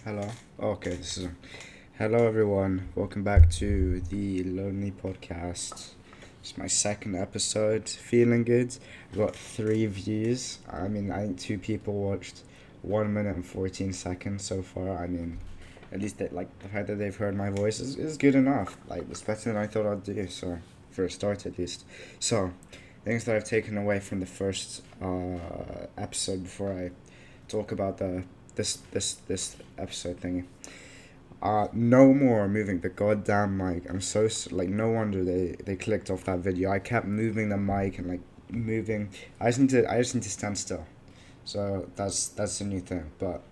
Hello. Okay, this is. Hello, everyone. Welcome back to the Lonely podcast. It's my second episode. Feeling good. I got 3 views. I think two people watched 1 minute and 14 seconds so far. At least the fact that they've heard my voice is good enough. Like, it's better than I thought I'd do. So, for a start, at least. So, things that I've taken away from the first episode before I talk about this episode thingy. No more moving the goddamn mic. Like, no wonder they clicked off that video. I kept moving the mic and like moving. I just need to stand still. So that's a new thing. But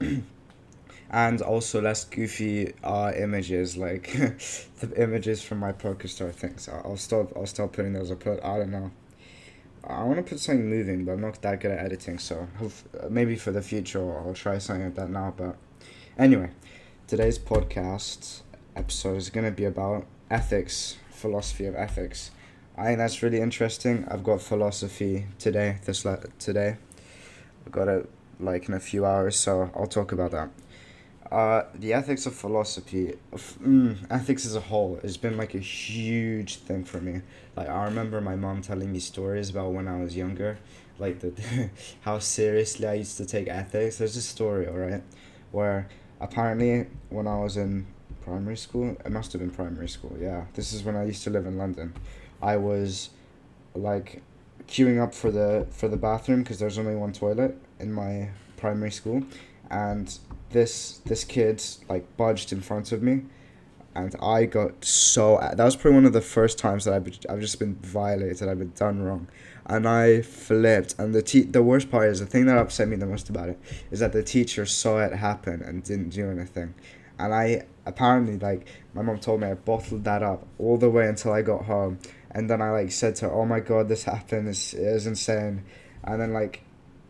and also less goofy images like the images from my poker star things. I'll stop putting those. I don't know. I want to put something moving, but I'm not that good at editing. So maybe for the future I'll try something like that now. But anyway, today's podcast episode is going to be about ethics, philosophy of ethics. I think that's really interesting. I've got philosophy today. Today, I've got it like in a few hours, so I'll talk about that. The ethics of philosophy, ethics as a whole, has been like a huge thing for me. Like, I remember my mom telling me stories about when I was younger, like how seriously I used to take ethics. There's a story, alright, where apparently when I was in primary school, it must have been primary school. Yeah, this is when I used to live in London. I was like queuing up for the bathroom because there's only one toilet in my primary school, and this kid like budged in front of me, and I got so that was probably one of the first times that I've just been violated. I've been done wrong, and I flipped. And the worst part is the thing that upset me the most about it is that the teacher saw it happen and didn't do anything, and I apparently like my mom told me I bottled that up all the way until I got home, and then I like said to her, "Oh my god, this happened. It was insane," and then like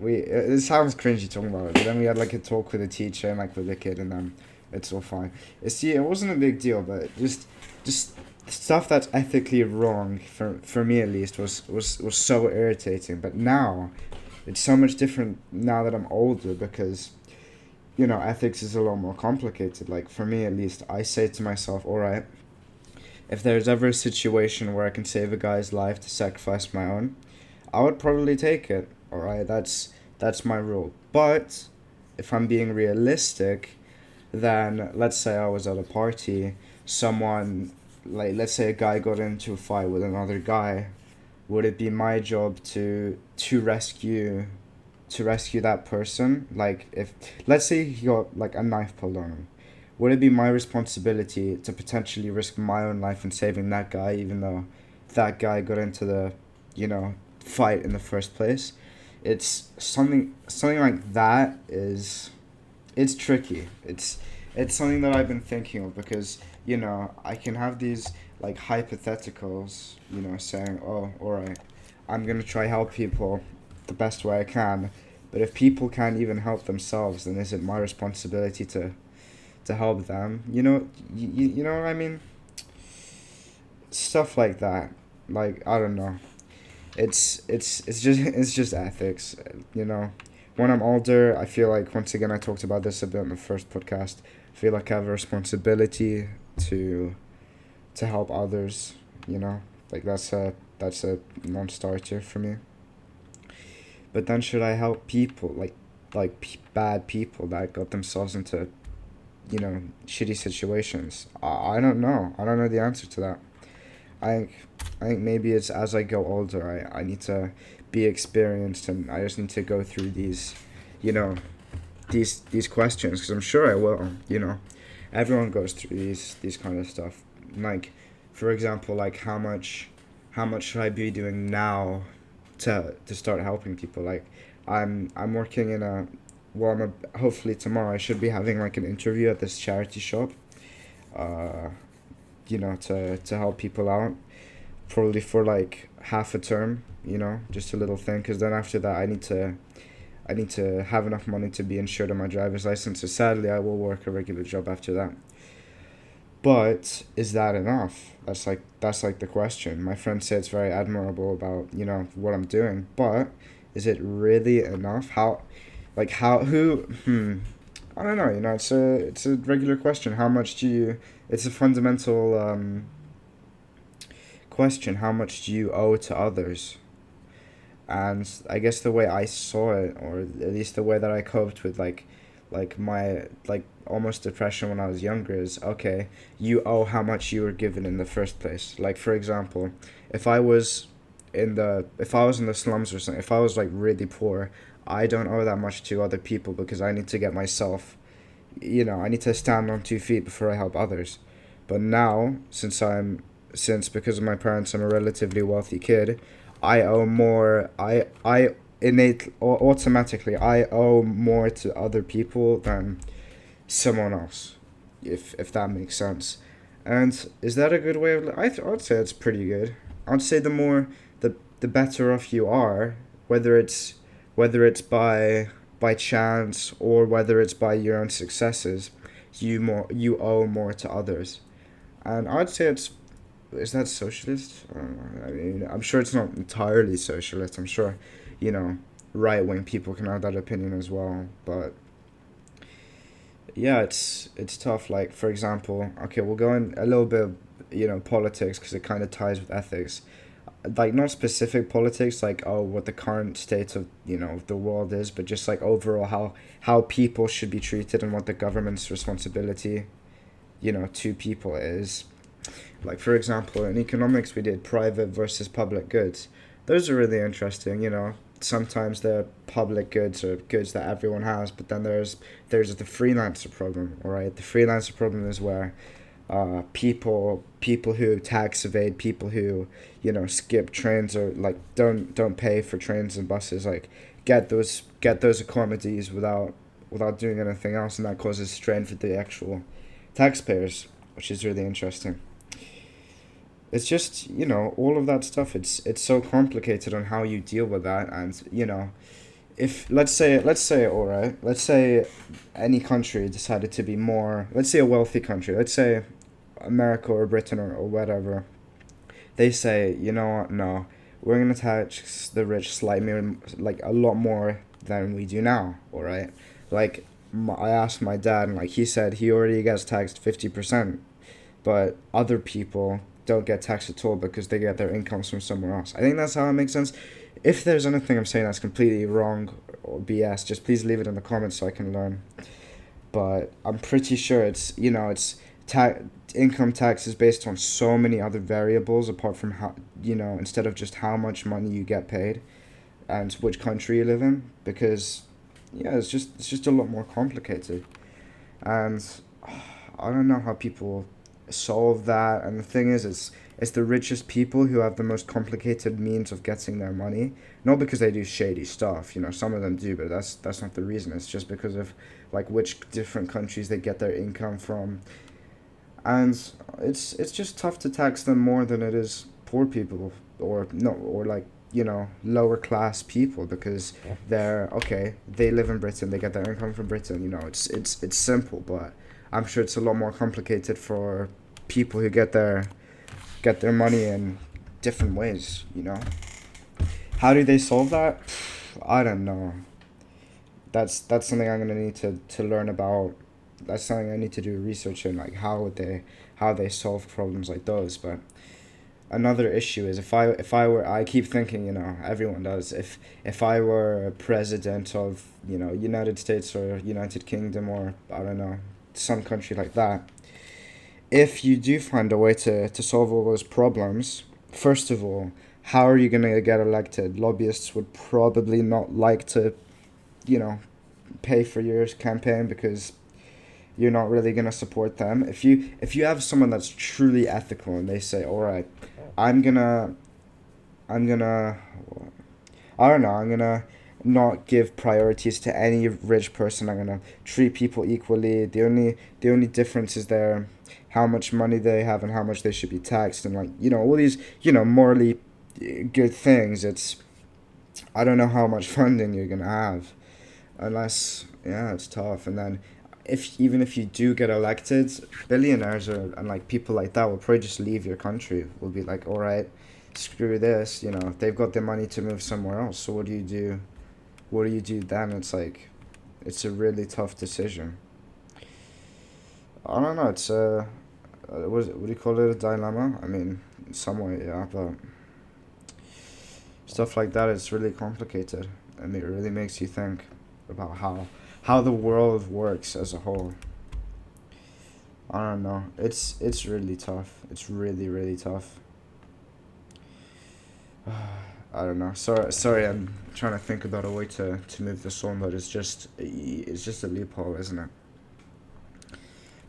it sounds cringy talking about it, but then we had like a talk with the teacher and like with the kid, and then it's all fine. See, it wasn't a big deal, but just stuff that's ethically wrong for me at least was so irritating. But now, it's so much different now that I'm older because ethics is a lot more complicated. Like for me at least, I say to myself, all right, if there's ever a situation where I can save a guy's life to sacrifice my own, I would probably take it. All right, that's my rule. But if I'm being realistic, then let's say I was at a party, someone like let's say a guy got into a fight with another guy, would it be my job to rescue that person? Like if let's say he got like a knife pulled on him, would it be my responsibility to potentially risk my own life in saving that guy, even though that guy got into the, fight in the first place? It's something like that is it's tricky. It's something that I've been thinking of because I can have these like hypotheticals, saying, "Oh, all right, I'm gonna try help people the best way I can," but if people can't even help themselves, then is it my responsibility to help them? You know what I mean? Stuff like that. Like I don't know. It's just ethics, you know. When I'm older, I feel like once again I talked about this a bit in the first podcast. I feel like I have a responsibility to to help others, you know. Like that's a non-starter for me. But then should I help people bad people that got themselves into, shitty situations? I don't know. I don't know the answer to that. I think I think maybe it's as I go older, I need to be experienced, and I just need to go through you know, these questions because I'm sure I will. Everyone goes through these kind of stuff. Like, for example, like how much should I be doing now to start helping people? Like, I'm working in a well, hopefully tomorrow I should be having like an interview at this charity shop. Uh, to help people out probably for like half a term, just a little thing because then after that I need to have enough money to be insured on my driver's license, so sadly I will work a regular job after that. But is that enough? That's like the question. My friends say it's very admirable about what I'm doing, but is it really enough? How, like, how, who I don't know. It's a regular question. How much do you? It's a fundamental question. How much do you owe to others? And I guess the way I saw it, or at least the way that I coped with my almost depression when I was younger, is okay. You owe how much you were given in the first place. Like for example, if I was if I was in the slums or something, if I was like really poor, I don't owe that much to other people because I need to get myself, I need to stand on 2 feet before I help others. But now, since because of my parents, I'm a relatively wealthy kid, I owe more. Automatically, I owe more to other people than someone else, if that makes sense. And is that a good way of? I'd say it's pretty good. I'd say the better off you are, whether it's whether it's by chance or whether it's by your own successes, you owe more to others. And I'd say it's is that socialist? I don't know. I mean, I'm sure it's not entirely socialist. I'm sure, you know, right wing people can have that opinion as well. But yeah, it's tough. Like for example, okay, we'll go in a little bit of, politics because it kind of ties with ethics. Like not specific politics, like oh, what the current state of the world is, but just like overall how people should be treated and what the government's responsibility, to people is. Like for example, in economics, we did private versus public goods. Those are really interesting. Sometimes the public goods are goods that everyone has, but then there's the freelancer problem. All right, the freelancer problem is where people who tax evade, people who skip trains or like don't pay for trains and buses, like get those economies without doing anything else, and that causes strain for the actual taxpayers, which is really interesting. It's just all of that stuff. It's so complicated on how you deal with that, and if let's say all right, let's say any country decided to be more, let's say a wealthy country, let's say America or Britain or whatever, they say, you know what, no, we're gonna tax the rich slightly, like a lot more than we do now, all right? Like, I asked my dad, and like he said, he already gets taxed 50%, but other people don't get taxed at all because they get their incomes from somewhere else. I think that's how it makes sense. If there's anything I'm saying that's completely wrong or BS, just please leave it in the comments so I can learn. But I'm pretty sure it's ta- income tax is based on so many other variables apart from how, instead of just how much money you get paid and which country you live in, because yeah, it's just a lot more complicated. And I don't know how people solve that. And the thing is, it's the richest people who have the most complicated means of getting their money. Not because they do shady stuff, some of them do, but that's not the reason. It's just because of like which different countries they get their income from. And it's just tough to tax them more than it is poor people, or no, or like lower class people, because they're okay, they live in Britain, they get their income from Britain. It's simple, but I'm sure it's a lot more complicated for people who get their money in different ways. How do they solve that? I don't know. That's something I'm gonna need to learn about. That's something I need to do research in, like how they solve problems like those. But another issue is if I were, I keep thinking, everyone does, if I were president of United States or United Kingdom, or I don't know, some country like that, if you do find a way to solve all those problems, first of all, how are you going to get elected? Lobbyists would probably not like to you know pay for your campaign because you're not really going to support them. If you have someone that's truly ethical and they say, all right, i'm gonna I'm gonna, I don't know, I'm gonna not give priorities to any rich person. I'm gonna treat people equally. The only difference is their how much money they have and how much they should be taxed, and like all these morally good things. I don't know how much funding you're gonna have unless, yeah, it's tough. And then if even if you do get elected, billionaires and like people like that will probably just leave your country. Will be like, all right, screw this. They've got the money to move somewhere else. So what do you do? What do you do then? It's like, it's a really tough decision. I don't know. It's what do you call it? A dilemma? I mean, in some way, yeah, but stuff like that is really complicated, and it really makes you think about how the world works as a whole. I don't know. It's really tough. It's really tough. I don't know. Sorry. I'm trying to think about a way to move this on, but it's just a loophole, isn't it?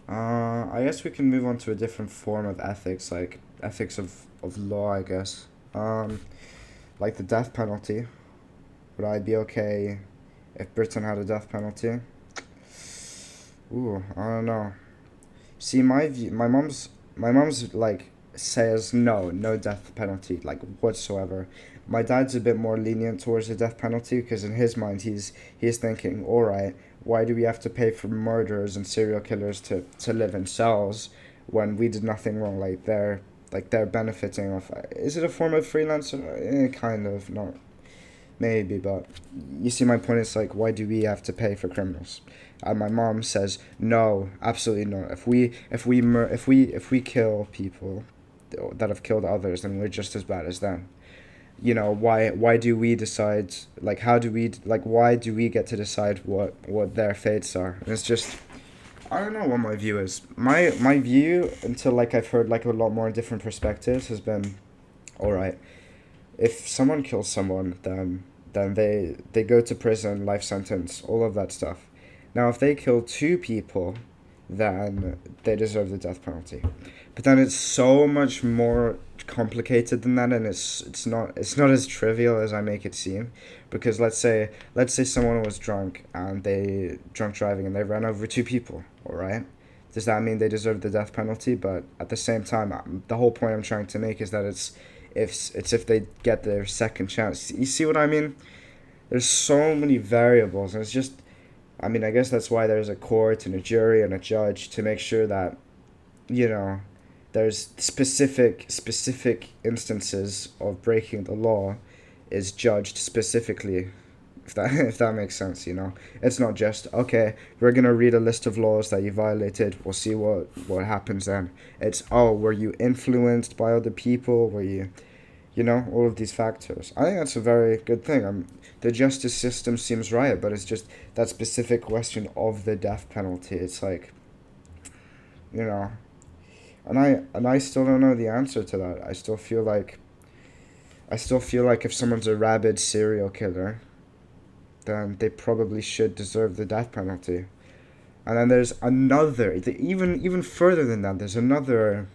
I guess we can move on to a different form of ethics, like ethics of law, I guess. Like the death penalty. Would I be okay if Britain had a death penalty? Ooh, I don't know. See, my mom's like says no, no death penalty, like whatsoever. My dad's a bit more lenient towards the death penalty because in his mind he's thinking, all right, why do we have to pay for murderers and serial killers to live in cells when we did nothing wrong? Like they're benefiting off. Is it a form of freelance? Kind of, not maybe, but you see my point. It's like, why do we have to pay for criminals? And my mom says no, absolutely not. If we kill people that have killed others, then we're just as bad as them. Why do we decide, like, how do we, like, why do we get to decide what their fates are? And it's just, I don't know what my view is. My view, until like I've heard like a lot more different perspectives, has been, all right, if someone kills someone, then they go to prison, life sentence, all of that stuff. Now, if they kill two people, then they deserve the death penalty. But then it's so much more complicated than that, and it's not as trivial as I make it seem, because let's say someone was drunk and they drunk driving and they ran over two people. All right. Does that mean they deserve the death penalty? But at the same time, the whole point I'm trying to make is that if they get their second chance. You see what I mean? There's so many variables, and it's just, I mean, I guess that's why there's a court and a jury and a judge to make sure that, you know, there's specific instances of breaking the law is judged specifically, if that if that makes sense. It's not just, okay, we're gonna read a list of laws that you violated, we'll see what happens then. It's, oh, were you influenced by other people, were you, all of these factors. I think that's a very good thing. The justice system seems right, but it's just that specific question of the death penalty. It's like, you know, and I still don't know the answer to that. I still feel like if someone's a rabid serial killer, then they probably should deserve the death penalty. And then there's another, even further than that. There's another,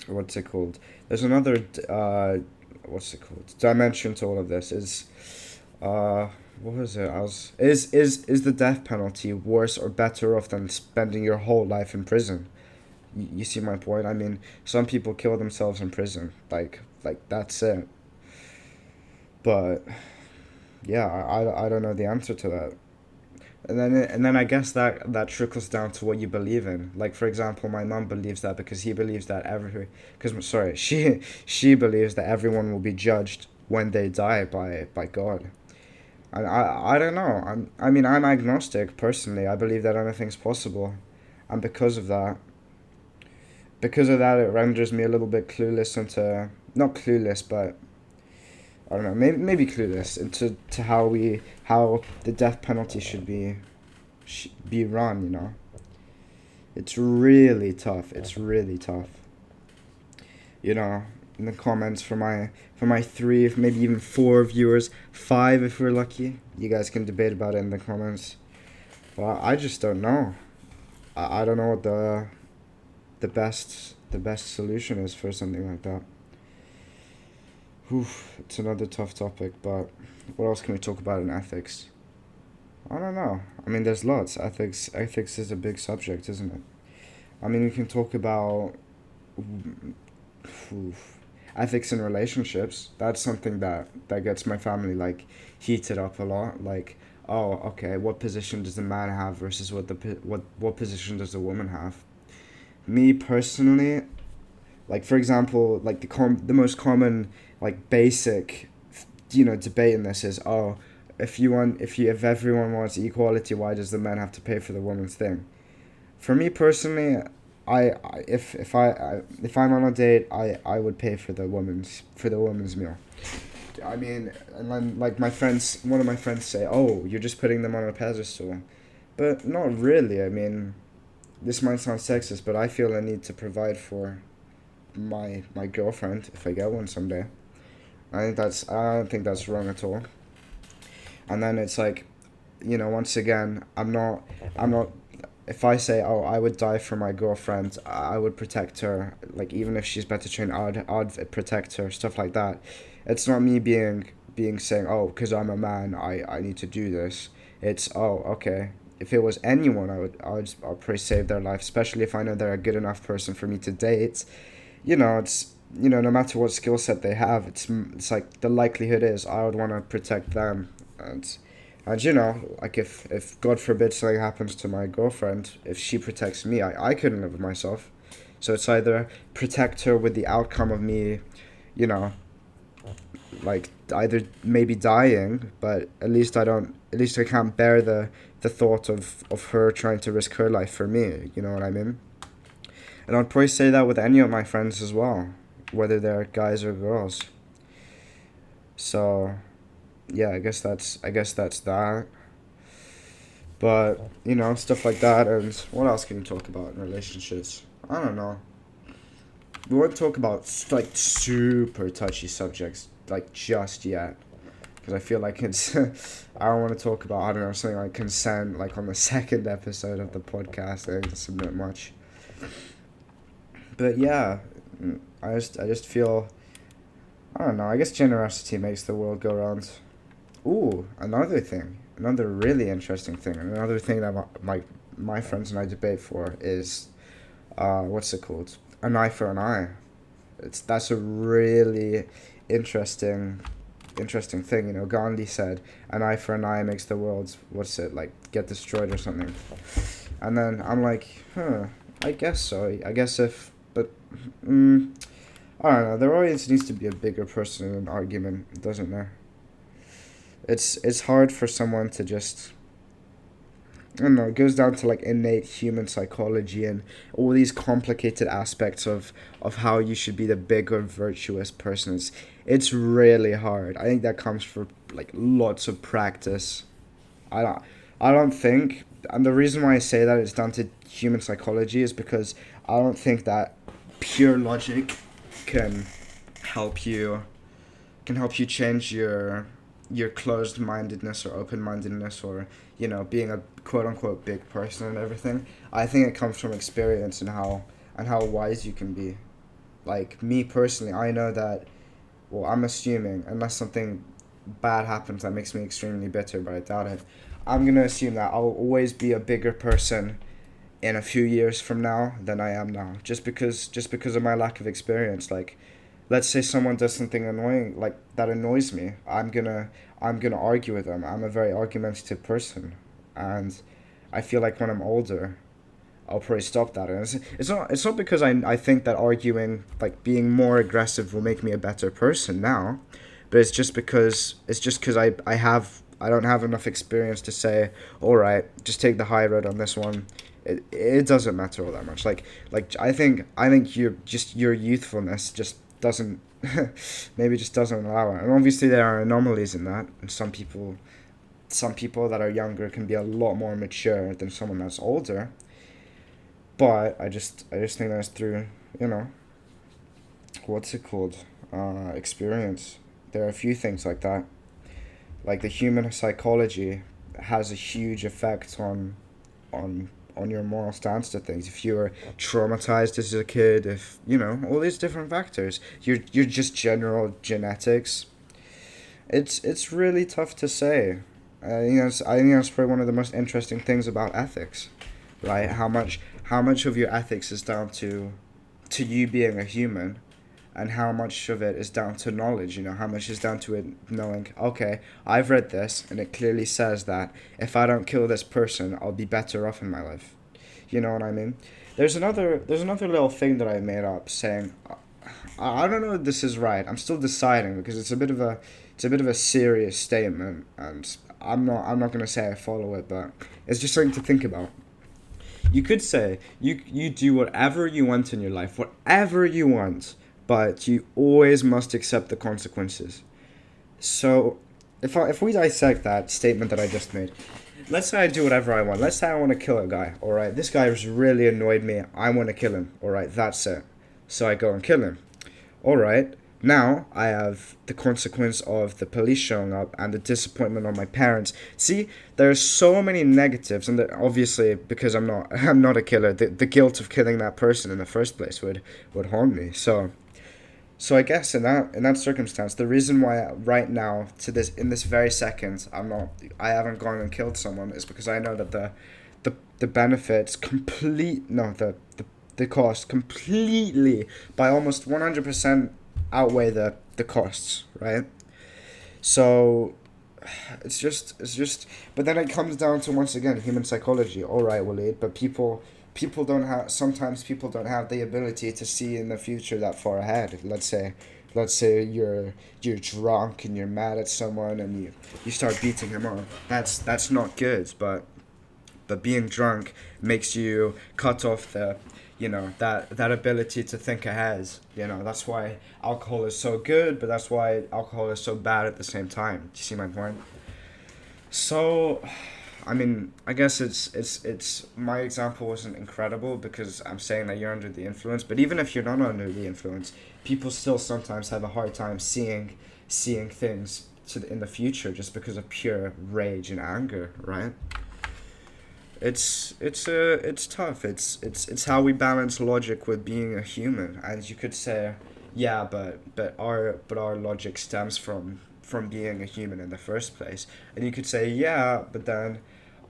what's it called? There's another, what's it called? Dimension to all of this uh, what was it? Is the death penalty worse or better off than spending your whole life in prison? You see my point? I mean, some people kill themselves in prison. Like that's it. But yeah, I don't know the answer to that. And then I guess that trickles down to what you believe in. Like, for example, my mom believes that because he believes that because, sorry, she believes that everyone will be judged when they die by God. And I don't know. I mean, I'm agnostic personally. I believe that anything's possible, and because of that, it renders me a little bit clueless into, not clueless, but I don't know, maybe clueless into to how the death penalty should be run. It's really tough. It's really tough. You know, in the comments for my three, maybe even four viewers, five if we're lucky. You guys can debate about it in the comments. Well, I just don't know. I don't know what the best solution is for something like that. Oof, it's another tough topic, but what else can we talk about in ethics? I don't know. I mean, there's lots. Ethics is a big subject, isn't it? I mean, we can talk about, oof, ethics in relationships. That's something that gets my family like heated up a lot. Like, oh, okay, what position does the man have versus what position does the woman have? Me personally, like, for example, like the most common, like, basic, debate in this is, oh, if everyone wants equality, why does the man have to pay for the woman's thing? For me personally, if I'm on a date, I would pay for the woman's meal. I mean, and then like one of my friends say, "Oh, you're just putting them on a pedestal," but not really. I mean, this might sound sexist, but I feel I need to provide for my girlfriend if I get one someday. I don't think that's wrong at all. And then it's like, once again, I'm not. If I say, oh, I would die for my girlfriend, I would protect her. Like even if she's better trained, I'd protect her. Stuff like that. It's not me being saying, oh, because I'm a man, I need to do this. It's, oh, okay. If it was anyone, I'd probably save their life, especially if I know they're a good enough person for me to date. It's no matter what skill set they have, it's like the likelihood is I would want to protect them, and like if God forbid something happens to my girlfriend, if she protects me, I couldn't live with myself. So it's either protect her with the outcome of me, you know, like either maybe dying, but at least I can't bear the thought of her trying to risk her life for me. You know what I mean? And I'd probably say that with any of my friends as well, whether they're guys or girls. So yeah, I guess that's that. But stuff like that. And what else can you talk about in relationships? I don't know. We won't talk about like super touchy subjects like just yet, because I feel like it's I don't want to talk about, I don't know, something like consent like on the second episode of the podcast. I think it's a bit much. But yeah, I just feel, I don't know. I guess generosity makes the world go round. Ooh, another really interesting thing, and another thing that my friends and I debate for is, what's it called? An eye for an eye. That's a really interesting interesting thing. Gandhi said, "An eye for an eye makes the world, what's it like, get destroyed or something." And then I'm like, huh, I guess so. I guess if, but, I don't know. There always needs to be a bigger person in an argument, doesn't there? It's hard for someone to just, I don't know. It goes down to like innate human psychology and all these complicated aspects of how you should be the bigger virtuous person. It's really hard. I think that comes from like lots of practice. I don't I don't think, and the reason why I say that it's down to human psychology is because I don't think that pure logic can help you change your closed mindedness or open mindedness, or being a quote unquote big person and everything. I think it comes from experience and how wise you can be. Like me personally, I know that, well, I'm assuming, unless something bad happens that makes me extremely bitter, but I doubt it. I'm gonna assume that I'll always be a bigger person in a few years from now than I am now, just because of my lack of experience. Like, let's say someone does something annoying like that annoys me, I'm gonna argue with them. I'm a very argumentative person, and I feel like when I'm older, I'll probably stop that. And it's not because I think that arguing, like being more aggressive, will make me a better person now, but it's just because I don't have enough experience to say, all right, just take the high road on this one. It doesn't matter all that much. I think your youthfulness just doesn't maybe just doesn't allow it. And obviously there are anomalies in that, and some people that are younger can be a lot more mature than someone that's older. But I just think that's through, you know, what's it called? Experience. There are a few things like that. Like the human psychology has a huge effect on your moral stance to things. If you were traumatized as a kid, if all these different factors, you're just general genetics. It's really tough to say. I think that's probably one of the most interesting things about ethics, right? How much of your ethics is down to you being a human, and how much of it is down to knowledge. How much is down to it knowing, okay, I've read this and it clearly says that if I don't kill this person, I'll be better off in my life. You know what I mean? There's another little thing that I made up saying, I don't know if this is right. I'm still deciding because it's a bit of a serious statement, and I'm not gonna say I follow it, but it's just something to think about. You could say you do whatever you want in your life, whatever you want, but you always must accept the consequences. So, if we dissect that statement that I just made, let's say I do whatever I want. Let's say I want to kill a guy. All right, this guy has really annoyed me. I want to kill him. All right, that's it. So I go and kill him. All right. Now I have the consequence of the police showing up and the disappointment on my parents. See, there's so many negatives, and obviously because I'm not a killer. The guilt of killing that person in the first place would haunt me. So I guess in that circumstance, the reason why right now to this in this very second I haven't gone and killed someone is because I know that the benefits complete no the cost completely by almost 100% outweigh the costs, right? So it's just but then it comes down to once again human psychology. All right, Waleed, but people don't have sometimes people don't have the ability to see in the future that far ahead. Let's say you're drunk and you're mad at someone and you start beating him up. That's not good, but being drunk makes you cut off that ability to think ahead. That's why alcohol is so good, but that's why alcohol is so bad at the same time. Do you see my point? So, I mean, I guess it's my example wasn't incredible because I'm saying that you're under the influence, but even if you're not under the influence, people still sometimes have a hard time seeing things in the future just because of pure rage and anger, right? It's tough. It's how we balance logic with being a human. And you could say, yeah, but our logic stems from being a human in the first place. And you could say, yeah, but then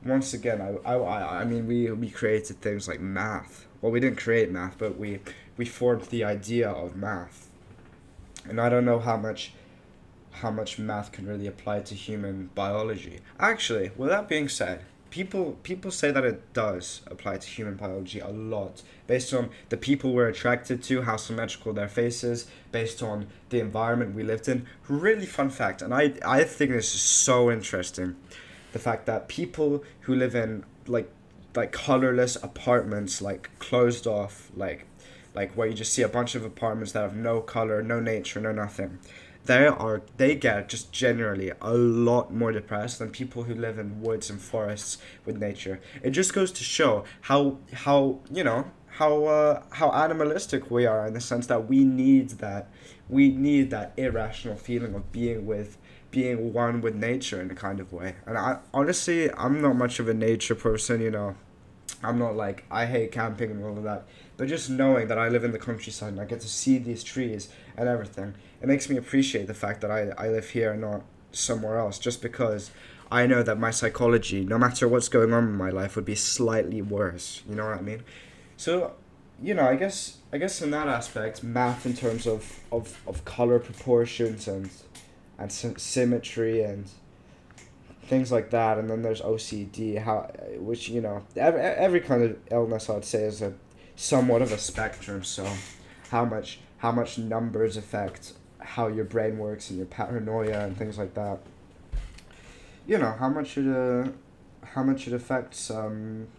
once again, I mean, we created things like math. Well, we didn't create math, but we formed the idea of math. And I don't know how much math can really apply to human biology. Actually, with that being said, people say that it does apply to human biology a lot, based on the people we're attracted to, how symmetrical their face is, based on the environment we lived in. Really fun fact, and I think this is so interesting, the fact that people who live in like colorless apartments, like closed off, like where you just see a bunch of apartments that have no color, no nature, no nothing, they get just generally a lot more depressed than people who live in woods and forests with nature. It just goes to show how animalistic we are, in the sense that we need that irrational feeling of being one with nature in a kind of way. And I honestly, I'm not much of a nature person. I'm not like, I hate camping and all of that. But just knowing that I live in the countryside and I get to see these trees and everything, it makes me appreciate the fact that I live here and not somewhere else, just because I know that my psychology, no matter what's going on in my life, would be slightly worse. You know what I mean? So, I guess in that aspect, math in terms of color proportions and symmetry and things like that, and then there's OCD, which every kind of illness I'd say is a somewhat of a spectrum. So, how much numbers affect how your brain works and your paranoia and things like that. How much it affects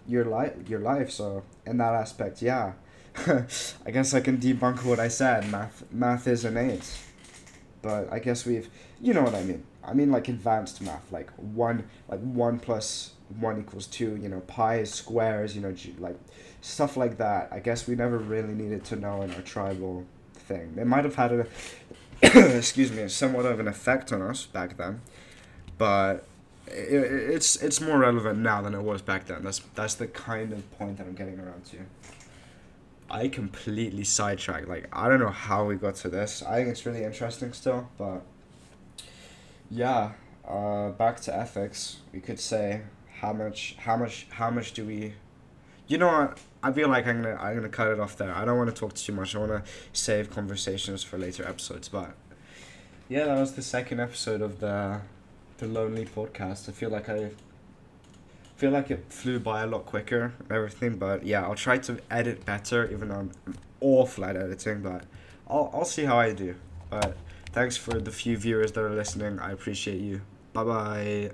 your life. So in that aspect, yeah, I guess I can debunk what I said. Math is innate. But I guess you know what I mean. I mean like advanced math, like one plus one equals two. Pi is squares. Like stuff like that. I guess we never really needed to know in our tribal thing. It might have had excuse me, somewhat of an effect on us back then, but it's more relevant now than it was back then. That's the kind of point that I'm getting around to. I completely sidetracked. Like, I don't know how we got to this. I think it's really interesting still, but yeah. Back to ethics. We could say how much do we? You know what? I feel like I'm gonna cut it off there. I don't want to talk too much. I want to save conversations for later episodes. But yeah, that was the second episode of the Lonely podcast. I feel like it flew by a lot quicker and everything, but yeah, I'll try to edit better, even though I'm awful at editing, but I'll see how I do. But thanks for the few viewers that are listening. I appreciate you. Bye bye.